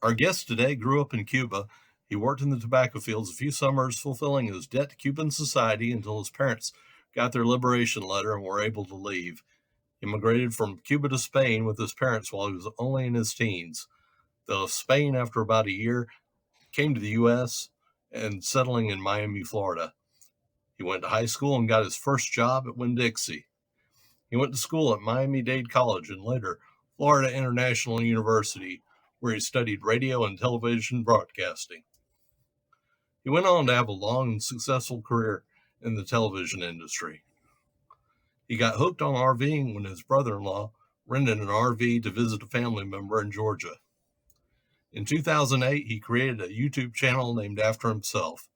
Our guest today grew up in Cuba. He worked in the tobacco fields a few summers, fulfilling his debt to Cuban society until his parents got their liberation letter and were able to leave. He immigrated from Cuba to Spain with his parents while he was only in his teens. They left Spain after about a year, came to the U.S., and settling in Miami, Florida. He went to high school and got his first job at Winn-Dixie. He went to school at Miami-Dade College and later Florida International University, where he studied radio and television broadcasting. He went on to have a long and successful career in the television industry. He got hooked on RVing when his brother-in-law rented an RV to visit a family member in Georgia. In 2008, he created a YouTube channel named after himself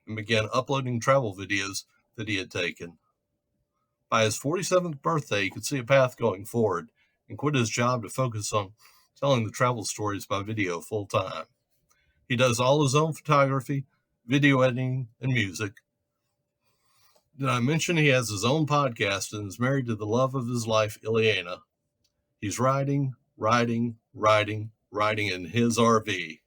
and began uploading travel videos that he had taken. By his 47th birthday, he could see a path going forward and quit his job to focus on telling the travel stories by video full time. He does all his own photography, video editing, and music. Did I mention he has his own podcast and is married to the love of his life, Ileana? He's riding in his RV.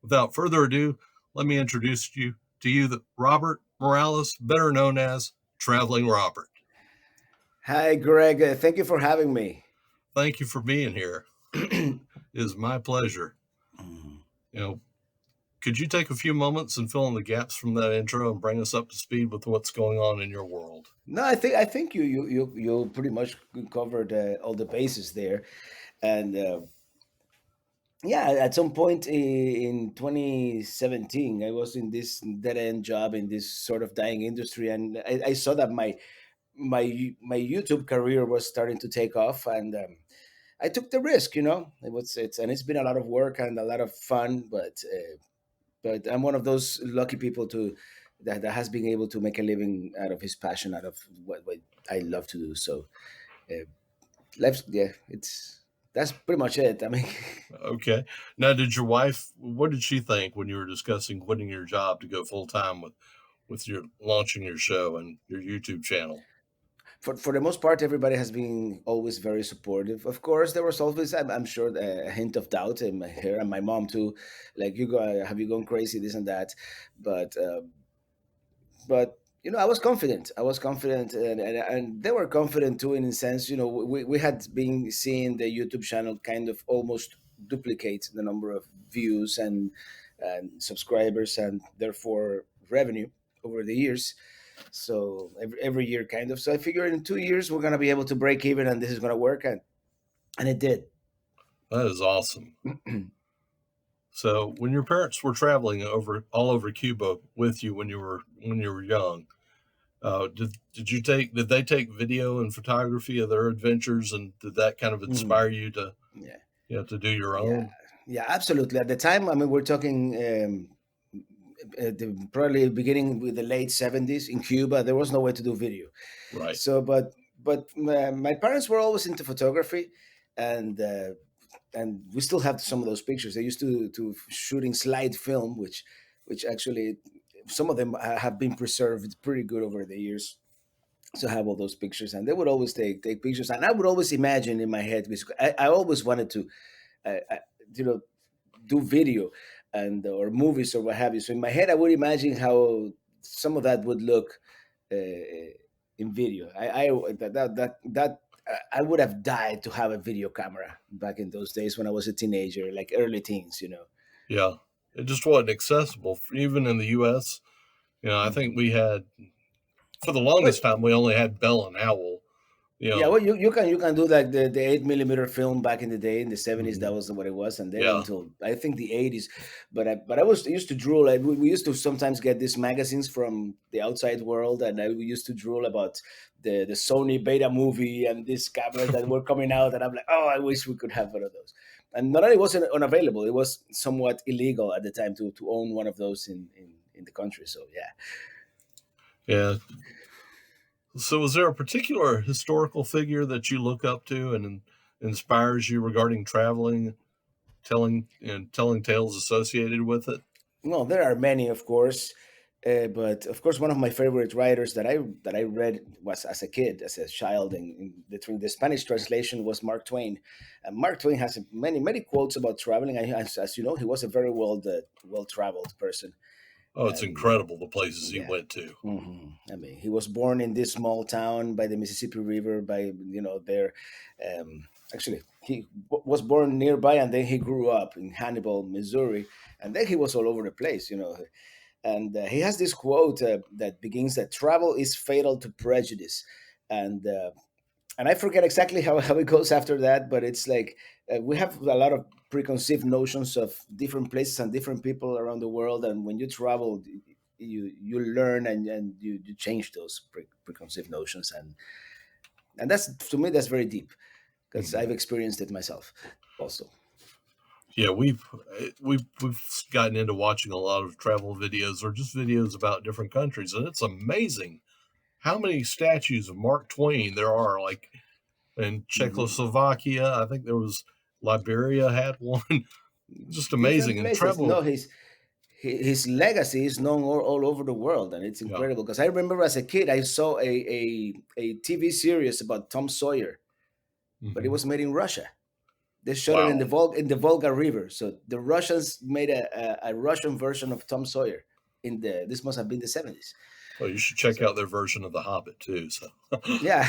Without further ado, let me introduce you to Robert Morales, better known as Traveling Robert. Hi, Greg. Thank you for having me. Thank you for being here. It is my pleasure. You know, could you take a few moments and fill in the gaps from that intro and bring us up to speed with what's going on in your world? No, I think you pretty much covered all the bases there, and yeah, at some point in 2017, I was in this dead end job in this sort of dying industry, and I saw that my YouTube career was starting to take off, and I took the risk. It's been a lot of work and a lot of fun, but I'm one of those lucky people that has been able to make a living out of his passion, out of what I love to do. So, uh, yeah, that's pretty much it. I mean, Okay. Now, what did she think when you were discussing quitting your job to go full time with your launching your show and your YouTube channel? for the most part, everybody has been always very supportive. Of course, there was always, I'm sure, a hint of doubt in her and my mom too, like have you gone crazy, this and that, but. But I was confident. I was confident, and they were confident too. In a sense, we had been seeing the YouTube channel kind of almost duplicate the number of views and subscribers, and therefore revenue over the years. So every year, kind of. So I figured in 2 years we're gonna be able to break even, and this is gonna work, and it did. That is awesome. So, when your parents were traveling all over Cuba with you when you were young, did they take video and photography of their adventures, and did that kind of Mm, inspire you to yeah, to do your yeah, own? yeah, absolutely. At the time, I mean, we're talking. Probably beginning with the late 70s in Cuba, there was no way to do video. Right. So, but my parents were always into photography, and we still have some of those pictures. They used to shooting slide film, which actually some of them have been preserved pretty good over the years. So I have all those pictures, and they would always take pictures, and I would always imagine in my head, because I always wanted to, uh, you know, do video and or movies or what have you. So in my head, I would imagine how some of that would look in video. I would have died to have a video camera back in those days when I was a teenager, like early teens. Yeah. It just wasn't accessible even in the U.S. I think Mhm. we had for the But longest time we only had Bell and Howell. You yeah, know. well, you can do like the 8 millimeter film back in the day in the 70s. That Mhm. was what it was, and then Yeah. until I think the 80s. But I was used to drool. Like, we used to sometimes get these magazines from the outside world, and we used to drool about the Sony Beta movie and these cameras that were coming out. And I'm like, oh, I wish we could have one of those. And not only was it unavailable, it was somewhat illegal at the time to own one of those in the country. So yeah. Yeah. So, is there a particular historical figure that you look up to and inspires you regarding traveling, telling tales associated with it? Well, there are many, of course. But of course, one of my favorite writers that I read was as a kid, as a child, in the Spanish translation was Mark Twain. And Mark Twain has many quotes about traveling. As you know, he was a very well traveled person, Oh, it's and incredible the places he yeah. went to. I mean, he was born in this small town by the Mississippi River. By there, actually, he was born nearby, and then he grew up in Hannibal, Missouri, and then he was all over the place. And he has this quote that begins that travel is fatal to prejudice, and uh, and I forget exactly how it goes after that, but it's like we have a lot of preconceived notions of different places and different people around the world, and when you travel, you learn and you change those preconceived notions, and that's, to me, that's very deep because Mhm. I've experienced it myself also. Yeah, we've gotten into watching a lot of travel videos or just videos about different countries, and it's amazing how many statues of Mark Twain there are. Like in Hmm. Czechoslovakia, I think there was Liberia had one. Just Different amazing and places. No, travel. his legacy is known all over the world, and it's Yeah. incredible. Because I remember as a kid, I saw a TV series about Tom Sawyer, but it Hmm. was made in Russia. They shot it in Wow. the Volga River. So the Russians made a Russian version of Tom Sawyer in the this must have been the 70s. Well, you should check So out their version of The Hobbit too. So, yeah.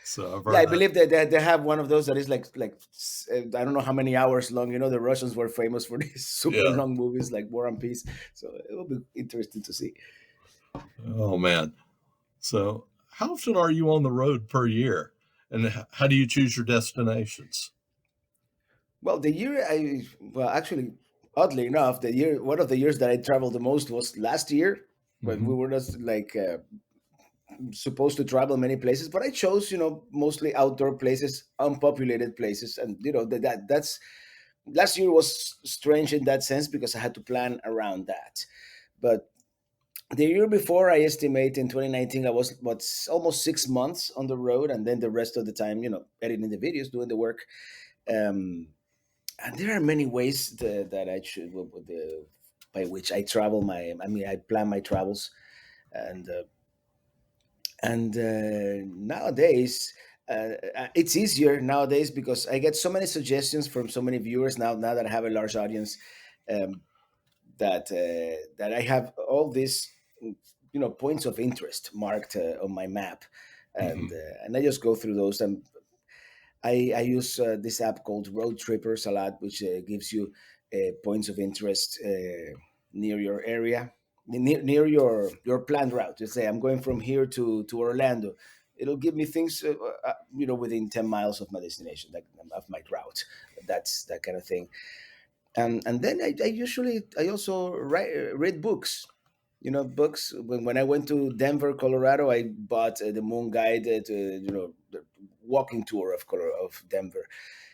so I've Yeah, I heard that. believe that they have one of those that is I don't know how many hours long. The Russians were famous for these super Yeah. long movies like War and Peace. So it will be interesting to see. Oh man. So, how often are you on the road per year, and how do you choose your destinations? Well, actually, oddly enough, the year one of the years that I traveled the most was last year, when we Hmm. were just supposed to travel many places, but I chose, mostly outdoor places, unpopulated places, and that's last year was strange in that sense because I had to plan around that. But the year before, I estimate in 2019, I was almost 6 months on the road, and then the rest of the time, editing the videos, doing the work. Um, and there are many ways that I should by which I travel I mean, I plan my travels, and nowadays it's easier nowadays because I get so many suggestions from so many viewers now that I have a large audience, um, that I have all these points of interest marked on my map, Hmm. and I just go through those. And I use this app called Road Trippers a lot, which gives you points of interest near your area, near your planned route. Just say I'm going from here to Orlando. It'll give me things, within 10 miles of my destination, like of my route. That's that kind of thing. And then I also read books. Books. When I went to Denver, Colorado, I bought the Moon Guide, the walking tour of Denver.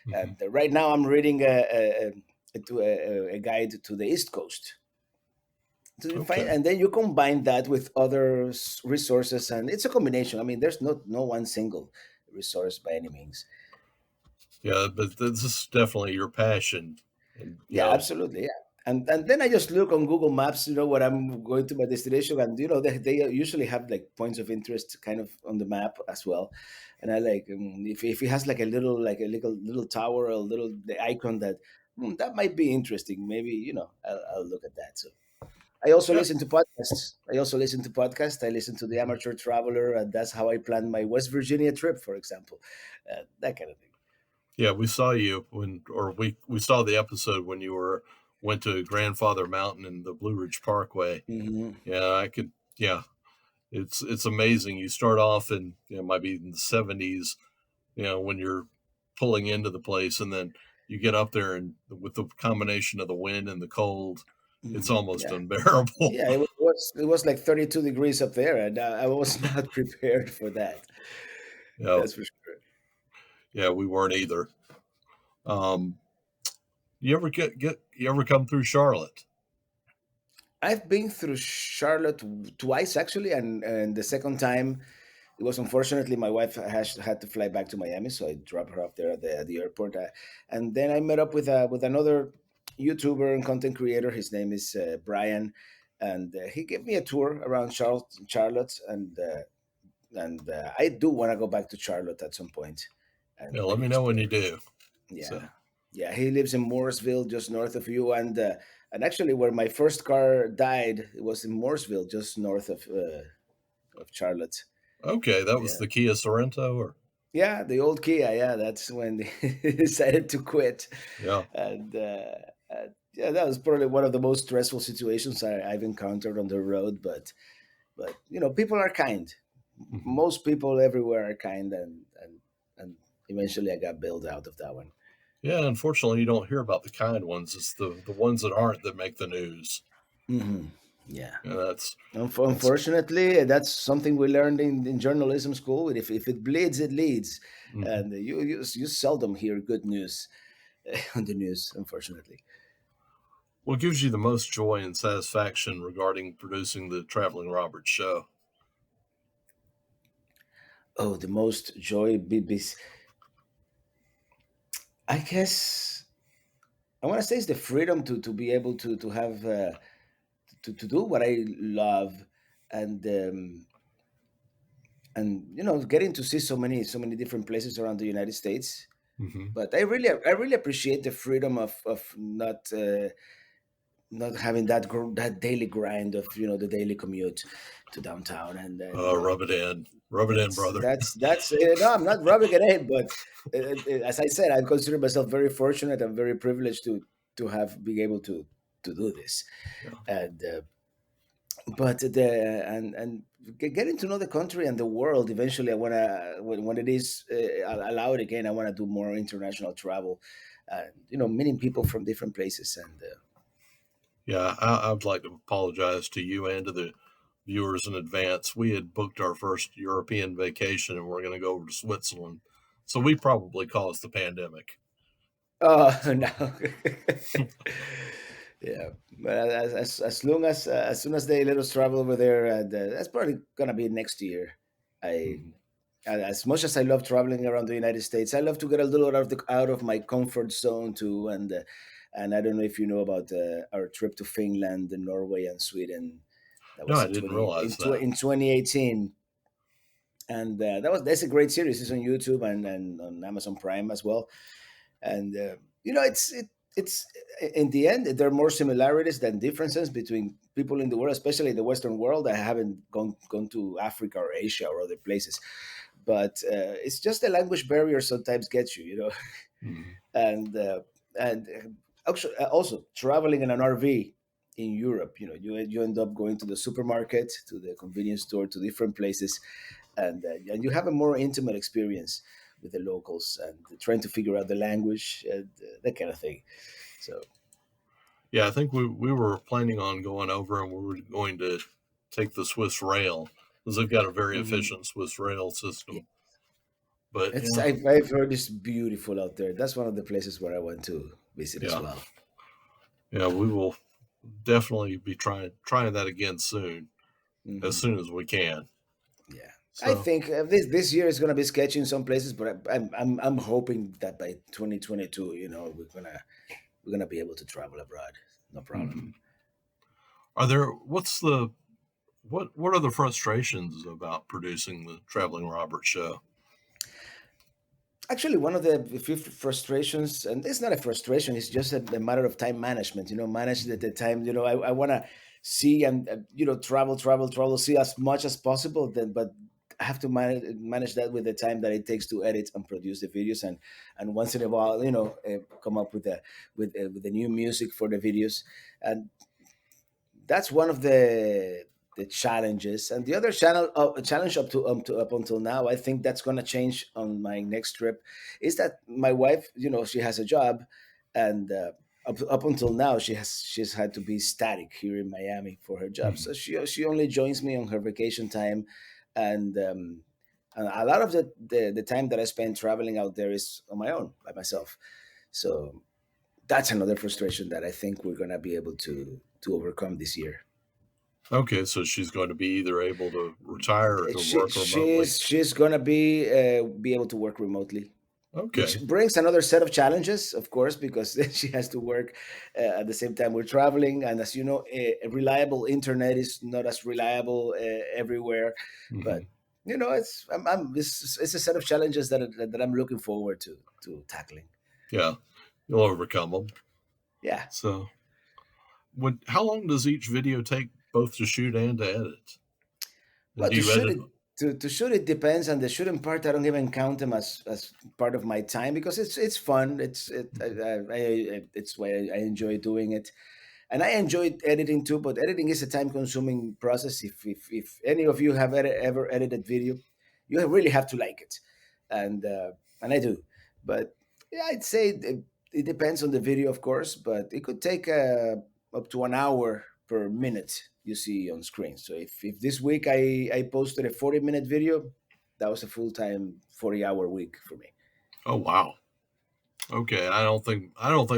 Hmm. And right now, I'm reading a guide to the East Coast. To find, Okay. and then you combine that with other resources, and it's a combination. I mean, there's no one single resource by any means. Yeah, but this is definitely your passion, and Yeah, absolutely. Yeah. And then I just look on Google Maps, what I'm going to my destination, and they usually have like points of interest kind of on the map as well. And I like, if it has like a little tower or a little the icon that might be interesting. Maybe I'll look at that. So I also yeah, listen to podcasts. I listen to the Amateur Traveler, and that's how I planned my West Virginia trip, for example, that kind of thing. yeah. We saw you we saw the episode when you went to Grandfather Mountain and the Blue Ridge Parkway. Hmm. Yeah, I could. Yeah, it's amazing. You start off in might be in the 70s, when you're pulling into the place, and then you get up there, and with the combination of the wind and the cold, it's almost Yeah. unbearable. Yeah, it was like 32 degrees up there, and I was not prepared for that. Yeah, That's for sure. yeah, we weren't either. Um, you ever you ever come through Charlotte? I've been through Charlotte twice actually, and the second time it was, unfortunately, my wife has had to fly back to Miami, so I dropped her off there at the airport, and then I met up with another YouTuber and content creator. His name is Brian, and he gave me a tour around Charlotte, and I do want to go back to Charlotte at some point Yeah, and let me know when you explore. do. Yeah, So, yeah. He lives in Morrisville, just north of you, and actually, where my first car died, it was in Morrisville, just north of Charlotte. okay, that was Yeah, the Kia Sorrento, or yeah. The old Kia. Yeah, that's when they decided to quit, yeah. and yeah, that was probably one of the most stressful situations I've encountered on the road. But people are kind. Hmm. Most people everywhere are kind, and eventually I got bailed out of that one. Yeah, unfortunately, you don't hear about the kind ones. It's the ones that aren't that make the news. Hmm. Yeah. And that's Unfortunately, that's something we learned in journalism school. If it bleeds, it leads, mhm. and you seldom hear good news on the news. Unfortunately. What gives you the most joy and satisfaction regarding producing the Traveling Robert show? Oh, the most joy, I guess I want to say is the freedom to be able to have to do what I love, and getting to see so many different places around the United States. Hmm. But I really appreciate the freedom of not having that daily grind of the daily commute to downtown, and then Rub it in, brother. that's no, I'm not rubbing it in, but as I said, I consider myself very fortunate and very privileged to have been able to do this, Yeah, and but and getting to know the country and the world. Eventually, I want to, when it is allowed again, I want to do more international travel, meeting people from different places, and yeah. I would like to apologize to you and to the viewers in advance. We had booked our first European vacation, and we're going to go over to Switzerland, so we probably caused the pandemic. oh So, no. Yeah, but as soon as they let us travel over there, that's probably gonna be next year. I mhm. As much as I love traveling around the United States, I love to get a little out of my comfort zone too. And I don't know if you know about our trip to Finland, and Norway, and Sweden. That No, was I didn't realize that. in 2018, and that's a great series. It's on YouTube and on Amazon Prime as well. And it's in the end there are more similarities than differences between people in the world, especially in the Western world. I haven't gone to Africa or Asia or other places, but it's just the language barrier sometimes gets you. Mhm. And actually, also traveling in an RV in Europe, you end up going to the supermarket, to the convenience store, to different places, and you have a more intimate experience with the locals and trying to figure out the language and that kind of thing. So. Yeah, I think we were planning on going over, and we were going to take the Swiss rail because they've got a very Mhm. efficient Swiss rail Yeah, system. But it's yeah, I've heard it's beautiful out there. That's one of the places where I want to visit as yeah, well. yeah, we will definitely be trying that again as Hmm. soon as we can. Yeah, I So think this year is going to be sketchy in some places, but I'm hoping that by 2022, we're gonna be able to travel abroad, no problem. mhm. Are there what's the what are the frustrations about producing the Traveling Robert show? Actually, one of the frustrations, and it's not a frustration, it's just a matter of time management. Manage the time. I want to see and travel, see as much as possible. Then, but I have to manage that with the time that it takes to edit and produce the videos, and once in a while, come up with the new music for the videos, and that's one of the challenges. And the other challenge up until now, I think that's going to change on my next trip, is that my wife, she has a job, and up until now she's had to be static here in Miami for her job, Mhm. so she only joins me on her vacation time, and a lot of the time that I spend traveling out there is on my own by myself. So that's another frustration that I think we're going to be able to overcome this year. Okay, so she's going to be either able to retire or to She work remotely. she's she's gonna be able to work remotely. Okay. which brings another set of challenges, of course, because she has to work at the same time we're traveling. And as you know, a reliable internet is not as reliable everywhere. Hmm. But it's a set of challenges that I'm looking forward to tackling. Yeah, you'll overcome them. Yeah. So, how long does each video take, both to shoot and to edit? And Well, do you edit? to shoot it depends, and the shooting part I don't even count them as part of my time because it's fun. It's why I enjoy doing it, and I enjoy editing too. But editing is a time consuming process. If any of you have ever edited video, you really have to like it, and I do. But yeah, I'd say it depends on the video, of course, but it could take up to an hour per minute you see on screen. So if this week I posted a 40-minute video, that was a full time 40-hour week for me. Oh wow. Okay. I don't think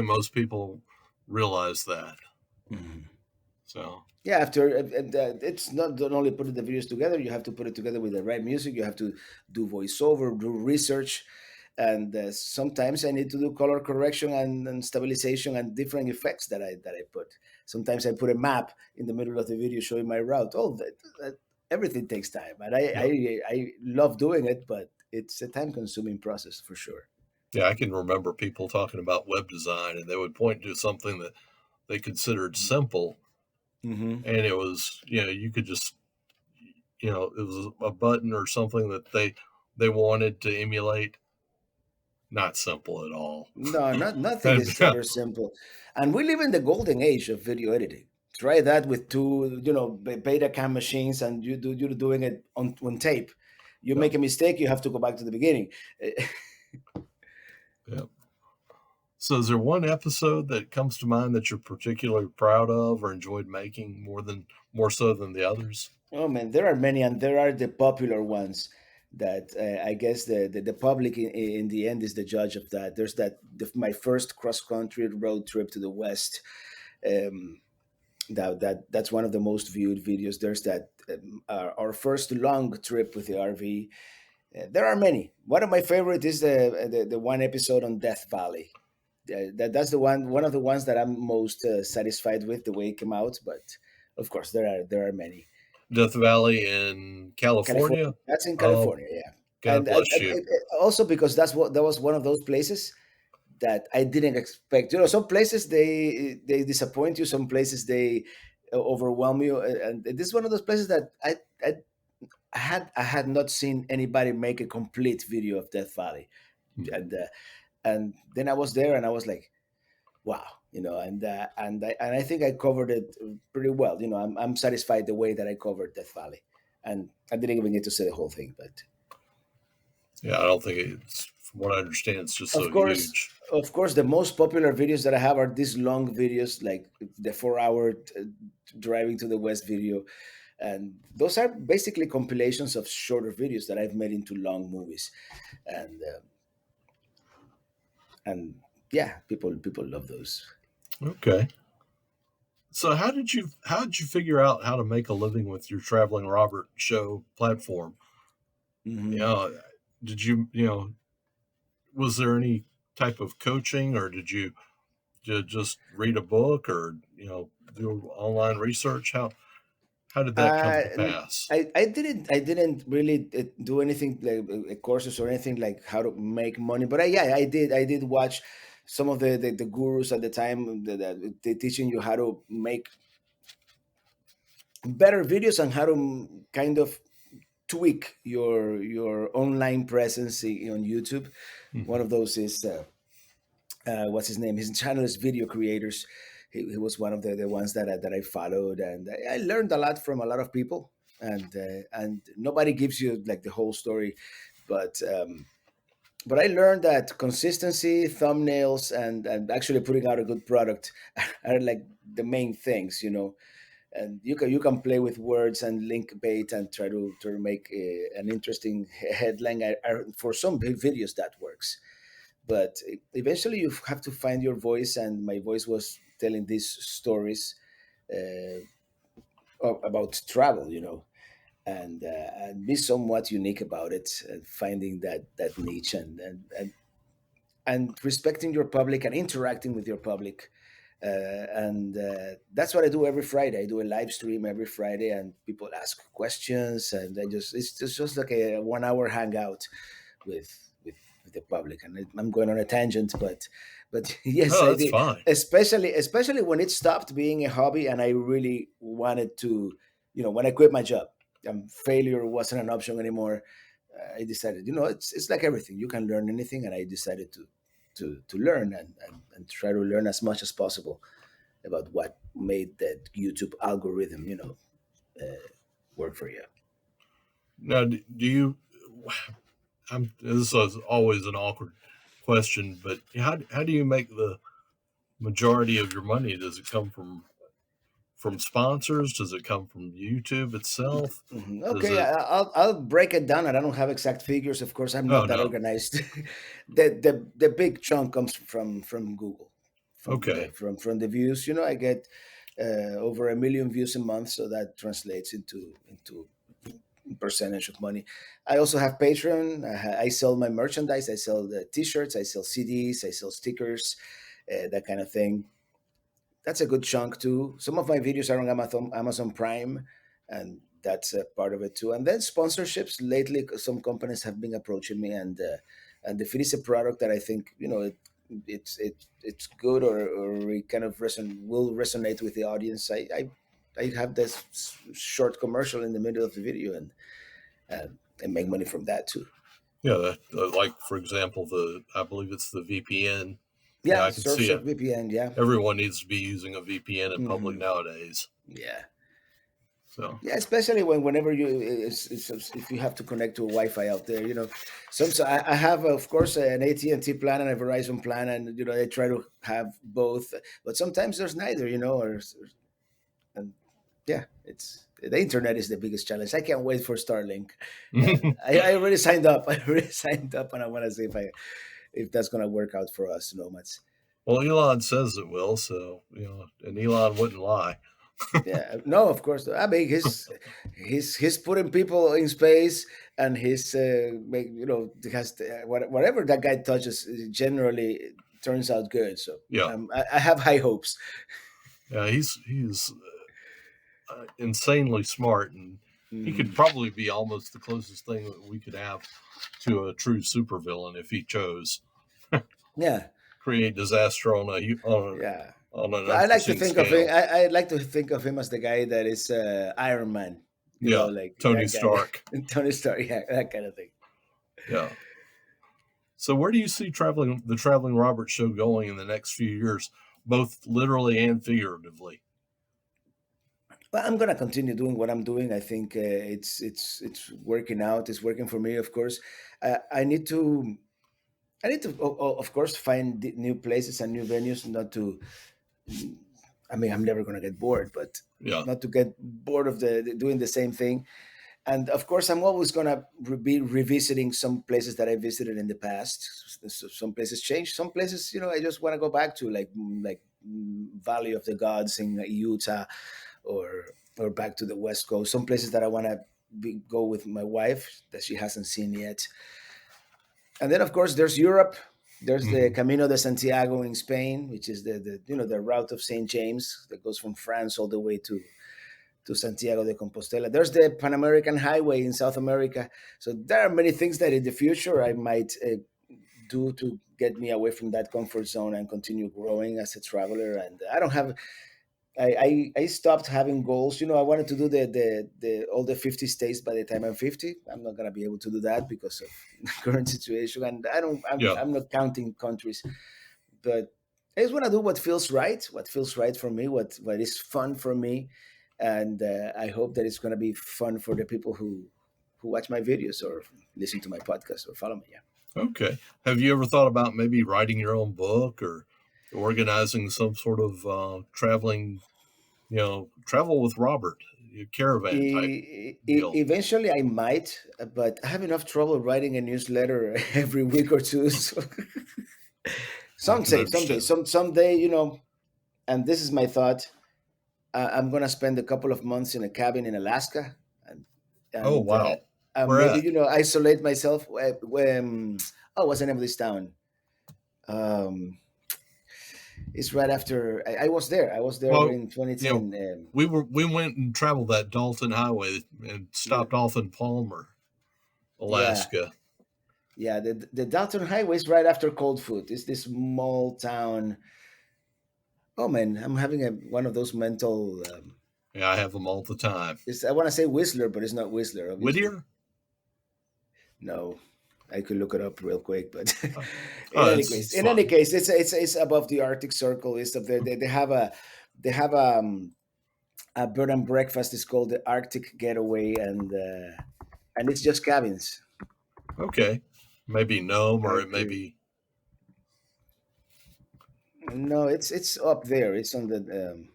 most people realize that. Mhm. So Yeah, after it's not only putting the videos together, you have to put it together with the right music. You have to do voiceover, do research, and sometimes I need to do color correction and stabilization and different effects that I put. Sometimes I put a map in the middle of the video showing my route. Everything takes time, and yeah, I love doing it, but it's a time consuming process for sure. yeah, I can remember people talking about web design, and they would point to something that they considered simple, Mm-hmm. and it was, you could just, it was a button or something that they wanted to emulate. Not simple at all. No, nothing And is ever simple. And we live in the golden age of video editing. Try that with two, beta cam machines, and you're doing it on tape. You yeah, make a mistake, you have to go back to the beginning. yeah. So, is there one episode that comes to mind that you're particularly proud of or enjoyed making more so than the others? Oh man, there are many, and there are the popular ones that I guess the public in the end is the judge of that. There's my first cross country road trip to the West. Um, that's one of the most viewed videos. There's that our first long trip with the RV. There are many. One of my favorite is the one episode on Death Valley. That's the one of the ones that I'm most satisfied with the way it came out. But of course, there are many. Death Valley in California. California? That's in Oh, California, yeah. God bless you. Also because that was one of those places that I didn't expect. Some places they disappoint you. Some places they overwhelm you, and this is one of those places that I had not seen anybody make a complete video of Death Valley, Mhm. and then I was there and I was like, wow, and I think I covered it pretty well. I'm satisfied the way that I covered Death Valley, and I didn't even get to say the whole thing, but Yeah, I don't think it's, from what I understand, it's just of so course. huge. Of course, the most popular videos that I have are these long videos, like the 4 hour driving to the West video, and those are basically compilations of shorter videos that I've made into long movies, and yeah, people love those. Okay. So, how did you figure out how to make a living with your Traveling Robert show platform? You Hmm. know, did was there any type of coaching, or did you just read a book, or do online research? How did that come to pass? I didn't really do anything like courses or anything like how to make money, but I did watch some of the gurus at the time that they teaching you how to make better videos and how to kind of tweak your online presence on YouTube. One Hmm. of those is what's his name? His channel is Video Creators. He was one of the ones that I followed, and I learned a lot from a lot of people. And nobody gives you like the whole story, but but I learned that consistency, thumbnails, and actually putting out a good product are like the main things, and you can play with words and link bait and try to make an interesting headline. For some videos that works, but eventually you have to find your voice, and my voice was telling these stories uh, about travel, and be somewhat unique about it, and finding that niche, and and respecting your public and interacting with your public. And That's what I do every Friday. I do a live stream every Friday, and people ask questions, and it's just like a 1 hour hangout with the public. And I'm going on a tangent, but yes, Oh, I that's did. fine. Especially when it stopped being a hobby, and I really wanted to, when I quit my job, failure wasn't an option anymore. I decided, it's like everything. You can learn anything, and I decided to learn and try to learn as much as possible about what made that YouTube algorithm, work for you. Now, do you? This is always an awkward question, but how do you make the majority of your money? Does it come from sponsors? Does it come from YouTube itself? Mhm. Does Okay, it? I'll break it down, and I don't have exact figures. Of course, I'm Oh not that no. organized. The big chunk comes from Google, Okay. from the views. I get over 1 million views a month, so that translates into percentage of money. I also have Patreon. I sell my merchandise. I sell the T-shirts. I sell CDs. I sell stickers, that kind of thing. That's a good chunk too. Some of my videos are on Amazon Prime, and that's a part of it too. And then sponsorships. Lately, some companies have been approaching me, and if it is a product that I think it's good, or it kind of will resonate with the audience, I have this short commercial in the middle of the video, and make money from that too. Yeah, like for example, I believe it's the VPN. Yeah, Yeah, I can see Surfshark it. VPN. Yeah. Everyone needs to be using a VPN in public Hmm. nowadays. Yeah. So, Yeah, especially whenever if you have to connect to a Wi-Fi out there, So I have, of course, an AT&T plan and a Verizon plan, and I try to have both, but sometimes there's neither, and yeah, it's the internet is the biggest challenge. I can't wait for Starlink. I already signed up. I already signed up, and I want to see if that's gonna work out for us, much. well, Elon says it will, so and Elon wouldn't lie. Yeah, no, of course. I mean, he's putting people in space, and has whatever that guy touches, generally turns out good. So Yeah, I have high hopes. yeah, he's insanely smart, and he could Mhm. probably be almost the closest thing that we could have to a true supervillain if he chose. Yeah, Create disaster yeah. on an I like to unforeseen think of him. scale. I like to think of him as the guy that is Iron Man. Yeah, Like Tony that guy, Stark. Tony Stark. Yeah, that kind of thing. Yeah. So where do you see the Traveling Robert show going in the next few years, both literally and figuratively? Well, I'm gonna continue doing what I'm doing. I think it's working out. It's working for me, of course. I need to of course, find new places and new venues. Not to, I mean, I'm never gonna get bored, but Yeah. not to get bored of doing the same thing. And of course, I'm always gonna be revisiting some places that I visited in the past. Some places change. Some places, I just want to go back to, like Valley of the Gods in Utah, or back to the West Coast. Some places that I want to go with my wife that she hasn't seen yet. And then, of course, there's Europe. There's the Hmm. Camino de Santiago in Spain, which is the route of Saint James that goes from France all the way to Santiago de Compostela. There's the Pan American Highway in South America. So there are many things that in the future I might do to get me away from that comfort zone and continue growing as a traveler. And I don't have I stopped having goals. I wanted to do the all the 50 states by the time I'm 50. I'm not gonna be able to do that because of the current situation, and I don't. Yeah. I'm not counting countries, but I just want to do what feels right. What feels right for me. What is fun for me, and I hope that it's gonna be fun for the people who watch my videos or listen to my podcast or follow me. Yeah. Okay. Have you ever thought about maybe writing your own book or organizing some sort of travel with Robert, caravan type deal? Eventually, I might, but I have enough trouble writing a newsletter every week or two. So I can someday, understand. someday, and this is my thought. I'm gonna spend a couple of months in a cabin in Alaska, and Oh and wow. Where maybe at? isolate myself. When, oh, what's the name of this town? Um, it's right after I was there. I was there Well, in you know, 2010. we went and traveled that Dalton Highway and Yeah, stopped off in Palmer, yeah, Alaska. yeah. The Dalton Highway is right after Cold Foot. It's this small town. Oh man, I'm having one of those mental. Yeah, I have them all the time. I want to say Whistler, but it's not Whistler, obviously. Whittier? No, I could look it up real quick, but Oh, in any case, it's fine. it's above the Arctic Circle. It's up there. They have a bed and breakfast. It's called the Arctic Getaway, and it's just cabins. Okay. Maybe Nome or I it may could be. no, it's up there. It's on the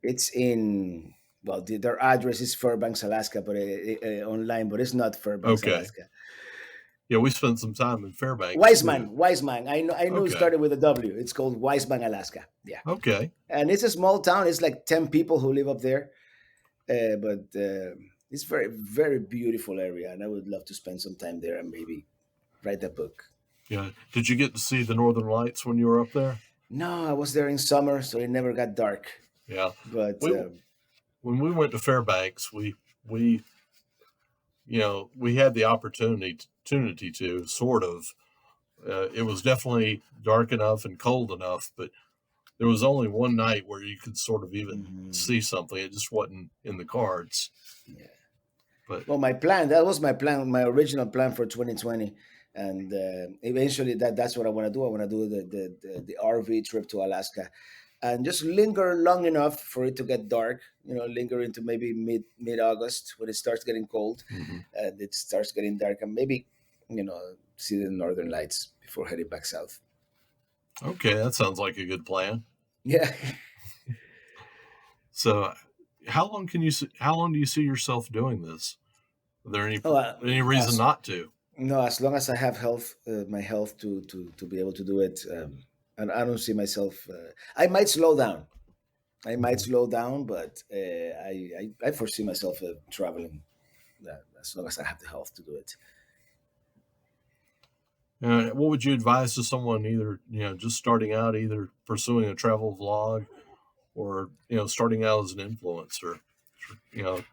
it's in well, their address is Fairbanks, Alaska, but online, but it's not Fairbanks, Okay. Alaska. Yeah, we spent some time in Fairbanks too. Wiseman. I know it Okay. started with a W. It's called Wiseman, Alaska. Yeah, Okay. and it's a small town. It's like 10 people who live up there, but it's very beautiful area, and I would love to spend some time there and maybe write a book. Yeah. Did you get to see the Northern Lights when you were up there? No, I was there in summer, so it never got dark. Yeah. But We when we went to Fairbanks, we we had the opportunity to sort of. It was definitely dark enough and cold enough, but there was only one night where you could sort of even mhm, see something. It just wasn't in the cards. yeah. But Well, that was my plan, my original plan for 2020, and eventually that's what I want to do. I want to do the RV trip to Alaska, and just linger long enough for it to get dark. Linger into maybe mid August when it starts getting cold, mhm. and it starts getting dark, and maybe see the northern lights before heading back south. Okay, that sounds like a good plan. Yeah. So, how long do you see yourself doing this? Are there Oh, any reason as not to? no, as long as I have health, my health to be able to do it, and I don't see myself. I might slow down. I might Mhm. slow down, but I foresee myself traveling as long as I have the health to do it. What would you advise to someone either just starting out, either pursuing a travel vlog or starting out as an influencer, you know,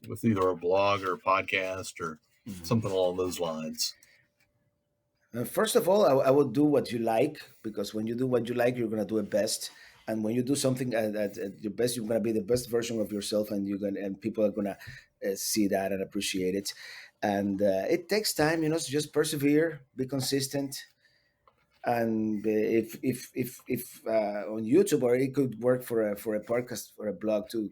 with either a blog or a podcast or Mhm. something along those lines? First of all, I would do what you like, because when you do what you like, you're gonna do it best. And when you do something at your best, you're gonna be the best version of yourself, and people are gonna see that and appreciate it. And it takes time, so just persevere, be consistent, and if on YouTube, or it could work for a podcast, for a blog too.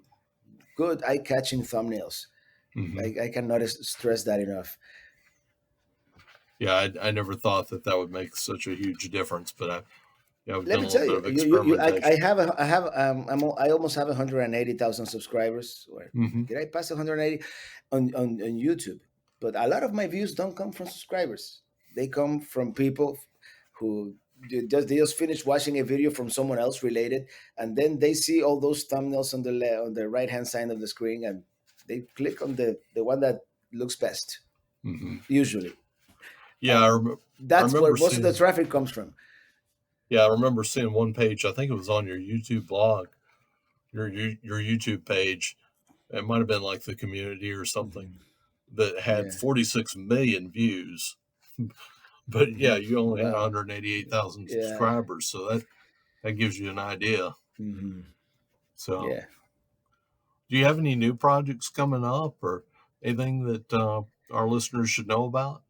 Good eye catching thumbnails. Hmm. I cannot stress that enough. Yeah, I never thought that would make such a huge difference, but I've Let done me a little tell bit you, of I experimentation. have I almost have 180,000 subscribers. Or Hmm. did I pass 180 on YouTube? But a lot of my views don't come from subscribers. They come from people who they just finish watching a video from someone else related, and then they see all those thumbnails on the right hand side of the screen, and they click on the one that looks best, Hmm. usually, Yeah, and I that's where remember most of the seeing. traffic comes from. Yeah, I remember seeing one page. I think it was on your YouTube blog, your YouTube page. It might have been like the community or something Mhm. that had Yeah. 46 million views. But yeah, Hmm. you only had Wow. 188,000 Yeah. subscribers, so that gives you an idea. Hmm. So, Yeah. do you have any new projects coming up or anything that our listeners should know about?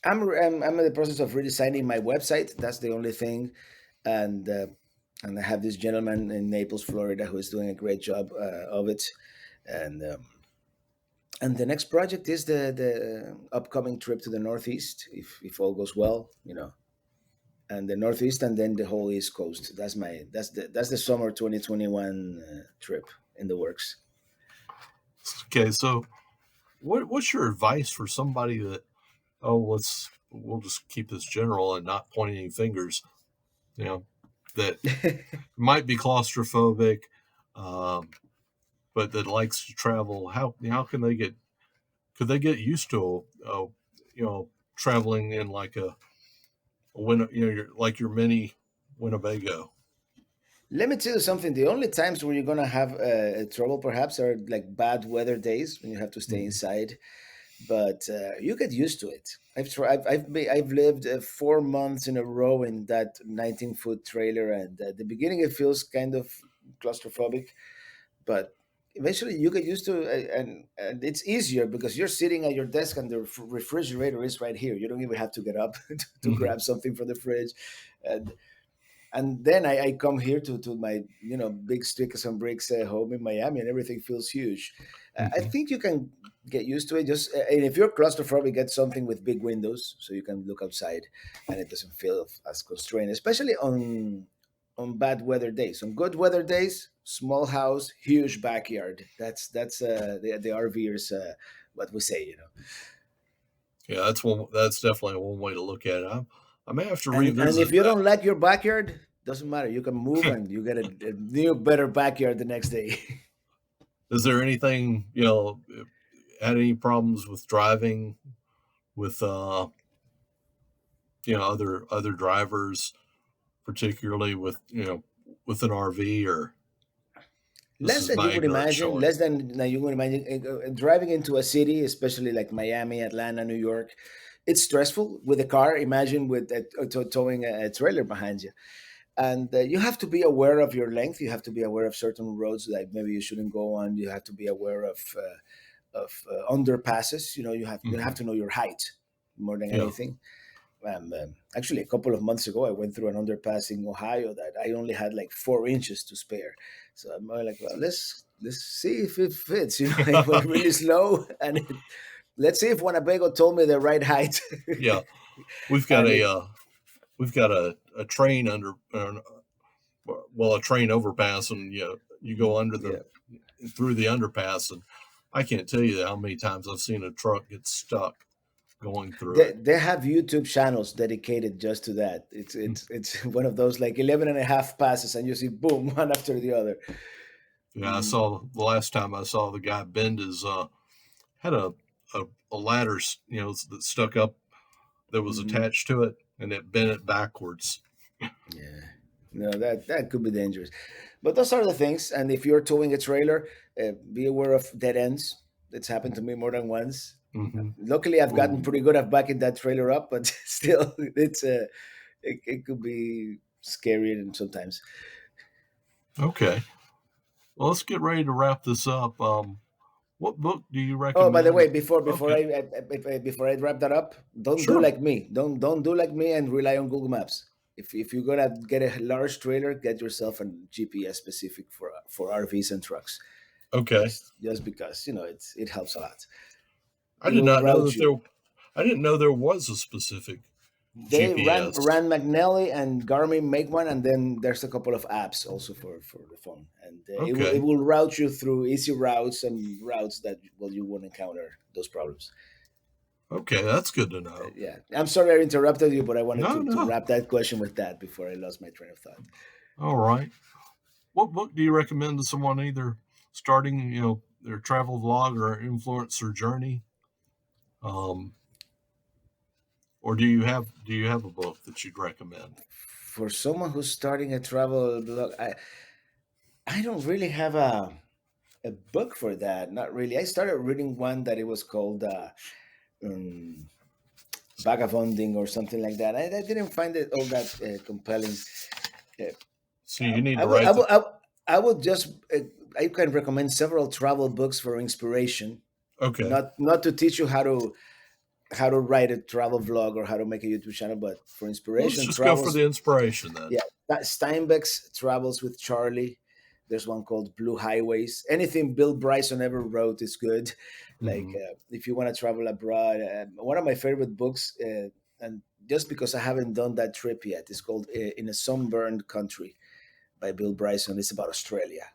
I'm in the process of redesigning my website. That's the only thing, and and I have this gentleman in Naples, Florida, who is doing a great job of it, and and the next project is the upcoming trip to the Northeast, if all goes well, and the Northeast, and then the whole East Coast. That's the summer 2021 trip in the works. Okay, so what's your advice for somebody that we'll just keep this general and not point any fingers, you know, that might be claustrophobic, um, but that likes to travel. How can they get could they get used to traveling in like when you're like your mini Winnebago. Let me tell you something. The only times where you're gonna have trouble, perhaps, are like bad weather days when you have to stay Hmm. inside. But you get used to it. I've tried. I've lived 4 months in a row in that 19-foot trailer, and at the beginning it feels kind of claustrophobic, but eventually you get used to it, and it's easier because you're sitting at your desk and the refrigerator is right here. You don't even have to get up to Hmm. grab something from the fridge, and then I come here to my big sticks and bricks home in Miami, and everything feels huge. I Hmm. think you can get used to it. Just and if you're claustrophobic, get something with big windows so you can look outside, and it doesn't feel as constrained, especially on bad weather days. On good weather days, small house, huge backyard. That's the RVers what we say. Yeah, that's one. That's definitely one way to look at it. I may have to And if revisit you that. don't like your backyard, doesn't matter. You can move and you get a new, better backyard the next day. Is there anything had any problems with driving with other drivers, particularly with with an RV, or this Less is than you my would ignorance imagine. showing? Less than you would imagine. Driving into a city, especially like Miami, Atlanta, New York, it's stressful with a car. Imagine with towing a trailer behind you, and you have to be aware of your length. You have to be aware of certain roads that maybe you shouldn't go on. You have to be aware of underpasses. You have Hmm. to know your height more than Yeah. anything. Actually, a couple of months ago, I went through an underpass in Ohio that I only had like 4 inches to spare. So I'm like, well, let's see if it fits. I went really slow, and let's see if Winnebago told me the right height. Yeah. We've got And a it, uh, we've got a train under well, a train overpass, and you go under the yeah, through the underpass, and I can't tell you how many times I've seen a truck get stuck going through it. they have YouTube channels dedicated just to that. It's one of those like 11 and a half passes, and you see boom one after the other. Yeah, I Mm, saw the last time I saw the guy bend his had a ladder, that stuck up that was mhm. attached to it, and it bent it backwards. Yeah. No, that could be dangerous. But those are the things. And if you're towing a trailer, be aware of dead ends. It's happened to me more than once. Hmm. Luckily, I've gotten Ooh. pretty good at backing that trailer up, but still, it could be scary and sometimes. Okay. Well, let's get ready to wrap this up. What book do you Oh, by the recommend? way, before Okay. before I wrap that up, don't do Sure. like me. Don't do like me and rely on Google Maps. If you're gonna get a large trailer, get yourself a GPS specific for RVs and trucks. Okay. Just because it helps a lot. I It did will not know route that you. there. I didn't know there was a specific They ran GPS. ran McNally and Garmin make one, and then there's a couple of apps also for the phone, and it Okay. will route you through easy routes and routes that you won't encounter those problems. Okay, that's good to know. Yeah, I'm sorry I interrupted you, but I wanted No, to no. wrap that question with that before I lost my train of thought. All right. What book do you recommend to someone either starting, their travel vlog or influencer journey? Um, or do you have a book that you'd recommend? For someone who's starting a travel blog, I don't really have a book for that. Not really. I started reading one that it was called um, Vagabonding or something like that. I didn't find it all that compelling. Uh, So you need I to would, I write the. would, I, would- I would just, I can recommend several travel books for inspiration, Okay. not to teach you how to write a travel vlog or how to make a YouTube channel, but for Well, let's inspiration, just go for the travels. inspiration then. Yeah, Steinbeck's Travels with Charlie. There's one called Blue Highways. Anything Bill Bryson ever wrote is good. Like Hmm. if you want to travel abroad, one of my favorite books, and just because I haven't done that trip yet, is called "In a Sunburned Country" by Bill Bryson. It's about Australia,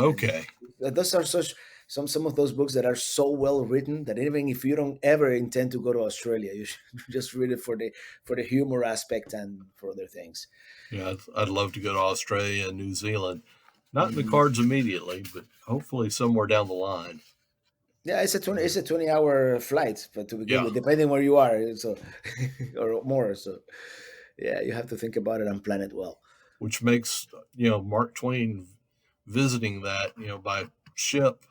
and Okay. those are such some of those books that are so well written that even if you don't ever intend to go to Australia, you should just read it for the humor aspect and for other things. Yeah, I'd love to go to Australia and New Zealand. Not in the Mhm. cards immediately, but hopefully somewhere down the line. Yeah, it's a 20-hour flight, but to begin Yeah. with, depending where you are, so or more. So Yeah, you have to think about it and plan it well. which makes Mark Twain visiting that by ship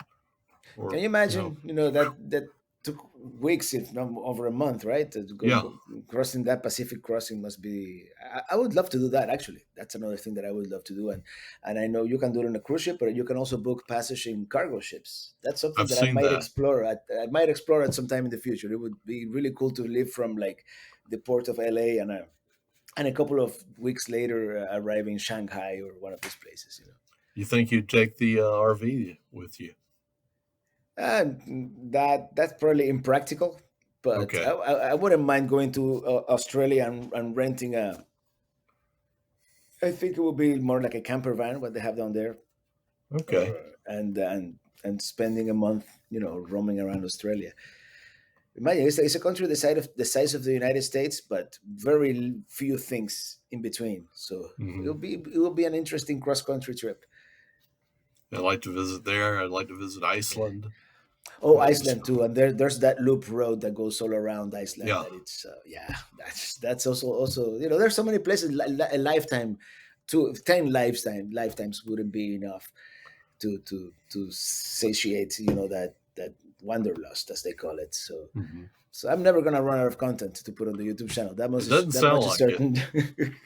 Can or you imagine? That took weeks, if not over a month, right? To yeah, crossing that Pacific crossing must be. I would love to do that. Actually, that's another thing that I would love to do. And I know you can do it on a cruise ship, but you can also book passage in cargo ships. That's something I've that I seen might that. explore. I might explore at some time in the future. It would be really cool to live from like the port of LA and a couple of weeks later arrive in Shanghai or one of these places. You think you'd take the RV with you? And that's probably impractical, but Okay, I wouldn't mind going to Australia and renting a. I think it would be more like a camper van, what they have down there, okay. or and spending a month, roaming around Australia. Imagine it's a country the size of the United States, but very few things in between. So Hmm. it will be an interesting cross country trip. I'd like to visit there. I'd like to visit Iceland. Oh, That was Iceland too, and there's that loop road that goes all around Iceland. yeah. That it's yeah, that's also there's so many places. A lifetime, 10 lifetimes wouldn't be enough to satiate that wanderlust as they call it. Hmm. So I'm never gonna run out of content to put on the YouTube channel. It doesn't That sound much is like it. certain.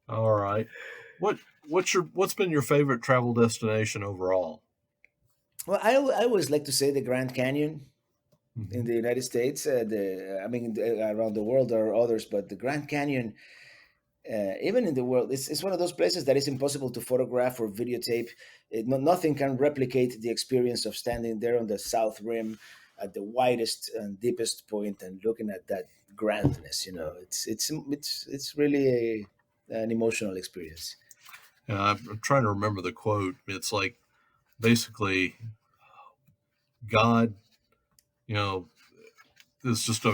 All right. What's been your favorite travel destination overall? Well, I always like to say the Grand Canyon in Hmm. the United States. Around the world there are others, but the Grand Canyon, even in the world, it's one of those places that is impossible to photograph or videotape. Nothing can replicate the experience of standing there on the south rim at the widest and deepest point and looking at that grandness. It's really an emotional experience. I'm trying to remember the quote. It's like basically God, you know, is just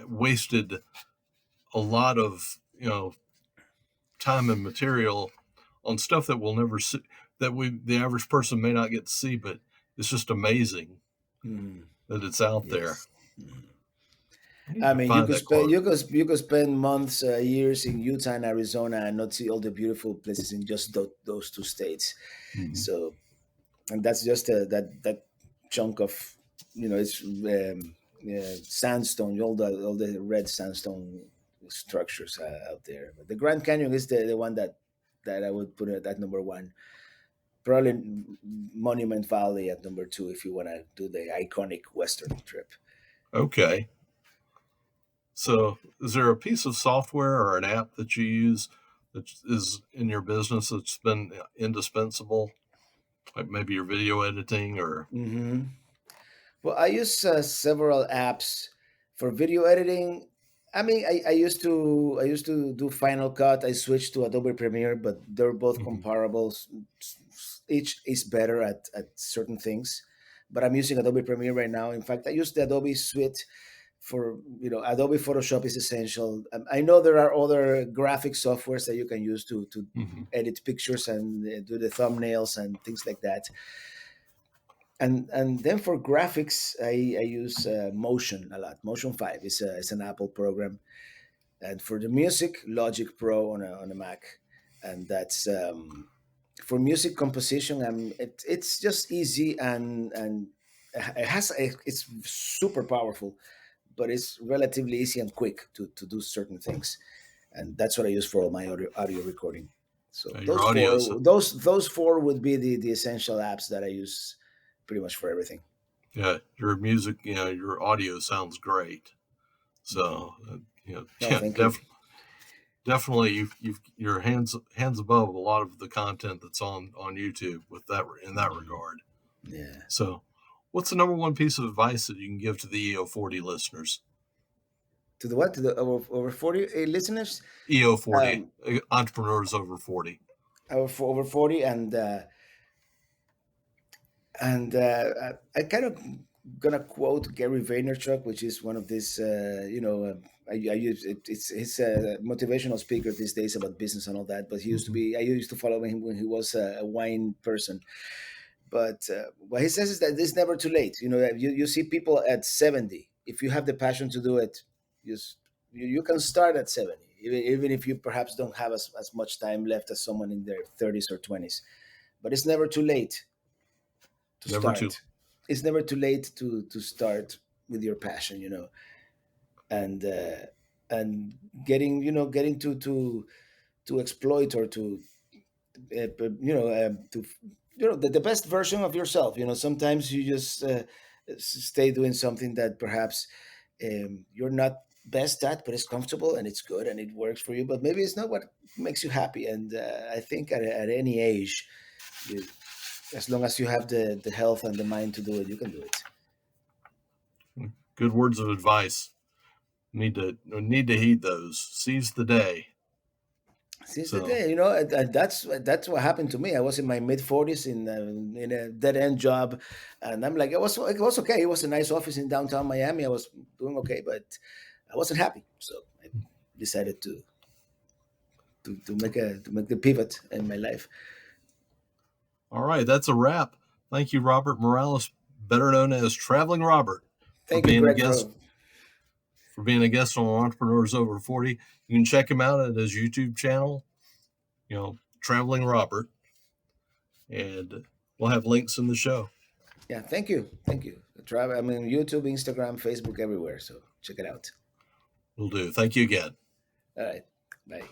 wasted a lot of time and material on stuff that we'll never see, that the average person may not get to see, but it's just amazing Mhm. that it's out there. Yes. Mhm. I need I to mean, find that quote. you could spend months, years in Utah and Arizona and not see all the beautiful places in just those two states. Hmm. So, and that's just that chunk of it's sandstone, all the red sandstone structures out there. But the Grand Canyon is the one that I would put it at number one. Probably Monument Valley at number two if you want to do the iconic Western trip. Okay. So, is there a piece of software or an app that you use that is in your business that's been indispensable? Like maybe your video editing or. Hmm. Well, I use several apps for video editing. I mean, I used to do Final Cut. I switched to Adobe Premiere, but they're both Mhm. comparable. Each is better at certain things. But I'm using Adobe Premiere right now. In fact, I use the Adobe Suite for Adobe Photoshop is essential. I know there are other graphic softwares that you can use to Mhm. edit pictures and do the thumbnails and things like that. And then for graphics, I use Motion a lot. Motion 5 is an Apple program, and for the music, Logic Pro on a Mac, and that's for music composition. It's just easy and it's super powerful, but it's relatively easy and quick to do certain things, and that's what I use for all my audio recording. So Your those audio. four those four would be the essential apps that I use pretty much for everything. Yeah, your music, your audio sounds great. Mhm. So, No, yeah, thank you. definitely you've your hands above a lot of the content that's on YouTube with that in that Mhm. regard. Yeah. So, what's the number one piece of advice that you can give to the EO40 listeners? To the what? To the over 40 listeners? EO40 Um, entrepreneurs over 40. over 40 and I kind of gonna quote Gary Vaynerchuk, which is one of these, I use it. He's a motivational speaker these days about business and all that. But he used to Hmm. be. I used to follow him when he was a wine person. But what he says is that it's never too late. You see people at 70. If you have the passion to do it, you s- you can start at 70. even if you perhaps don't have as much time left as someone in their 30s or 20s. But it's never too late to Never too. start. It's never too late to start with your passion, and and getting to exploit or to the best version of yourself. Sometimes you just stay doing something that perhaps you're not best at, but it's comfortable and it's good and it works for you, but maybe it's not what makes you happy. And I think at any age, you, as long as you have the health and the mind to do it, you can do it. Good words of advice. Need to heed those. Seize the day. Since the So day, and that's what happened to me. I was in my mid 40s in a dead end job, and I'm like, it was okay. It was a nice office in downtown Miami. I was doing okay, but I wasn't happy. So I decided to make the pivot in my life. all right, that's a wrap. Thank you, Robert Morales, better known as Traveling Robert, for Thank you, being a Greg, guest on Entrepreneurs Over 40. You can check him out at his YouTube channel, Traveling Robert, and we'll have links in the show. yeah. Thank you. I mean, YouTube, Instagram, Facebook, everywhere. So check it out. Will do. Thank you again. All right, bye.